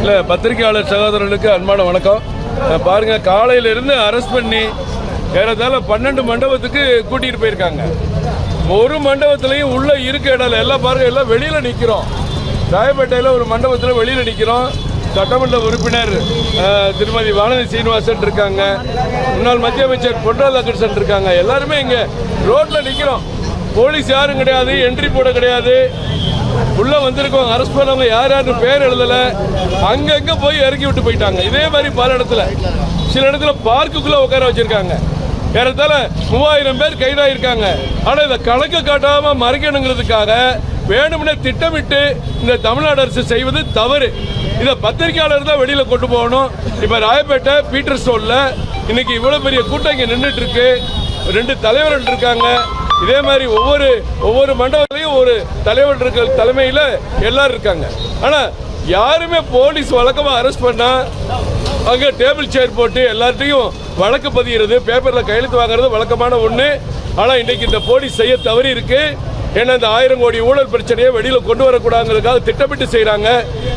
இல்லை, பத்திரிகையாளர் சகோதரர்களுக்கு அன்பான வணக்கம். பாருங்க, காலையிலிருந்து அரெஸ்ட் பண்ணி ஏறத்தாழ 12 மண்டபத்துக்கு கூட்டிகிட்டு போயிருக்காங்க. ஒரு மண்டபத்திலையும் உள்ள இருக்க இடம் எல்லாம் பாருங்க, எல்லாம் வெளியில் நிற்கிறோம். ராயப்பேட்டையில் ஒரு மண்டபத்தில் வெளியில் நிற்கிறோம். சட்டமன்ற உறுப்பினர் திருமதி வானதி சீனிவாசன் இருக்காங்க, முன்னாள் மத்திய அமைச்சர் பொன் ராதாகிருஷ்ணன் இருக்காங்க. எல்லாருமே இங்கே ரோட்டில் நிற்கிறோம். போலீஸ் யாரும் கிடையாது, என்ட்ரி போட கிடையாது. உள்ள வந்திருக்கவங்க அரெஸ்ட் பண்ணவங்க யார் யாரும் பேர் எழுதல, அங்கங்க போய் இறக்கி விட்டு போயிட்டாங்க. இதே மாதிரி பல இடத்துல, சில இடத்துல பார்க்குக்குள்ள உட்கார வச்சிருக்காங்க. ஏறத்தாழ 3000 பேர் கைதாயிருக்காங்க. ஆனா இதை கணக்கு காட்டாம மறைக்கணுங்கிறதுக்காக வேணும்னே திட்டமிட்டு இந்த தமிழ்நாடு அரசு செய்வது தவறு. இதை பத்திரிகையாளர் தான் வெளியில கொண்டு போகணும். இப்ப ராயப்பேட்டை பீட்டர் ஸ்டோன்ல இன்னைக்கு இவ்வளவு பெரிய கூட்டம் இங்க நின்றுட்டு இருக்கு. 2 தலைவர்கள் இருக்காங்க. இதே மாதிரி ஒவ்வொரு மண்டபத்திலையும் ஒரு தலைவர் இருக்க தலைமையில் எல்லாரும் இருக்காங்க. ஆனா யாருமே போலீஸ் வழக்கமா அரெஸ்ட் பண்ணா அங்க டேபிள் சேர் போட்டு எல்லார்ட்டையும் வழக்கு பதிகிறது, பேப்பர்ல கையெழுத்து வாங்குறது வழக்கமான ஒண்ணு. ஆனா இன்னைக்கு இந்த போலீஸ் செய்ய தவறி இருக்கு. ஏன்னா இந்த 1000 கோடி ஊழல் பிரச்சனையை வெளியில கொண்டு வரக்கூடாதுங்கிறதுக்காக திட்டமிட்டு செய்யறாங்க.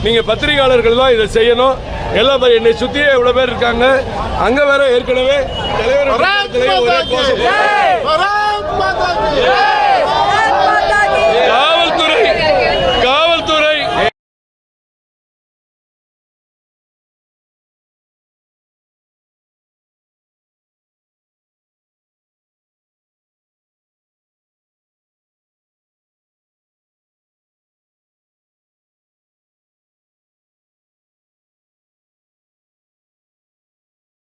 நீங்க பத்திரிகையாளர்கள் தான் இதை செய்யணும். எல்லா மாதிரி என்னை சுத்தியே எவ்வளவு பேர் இருக்காங்க. அங்க வேற ஏற்கனவே தலைவர்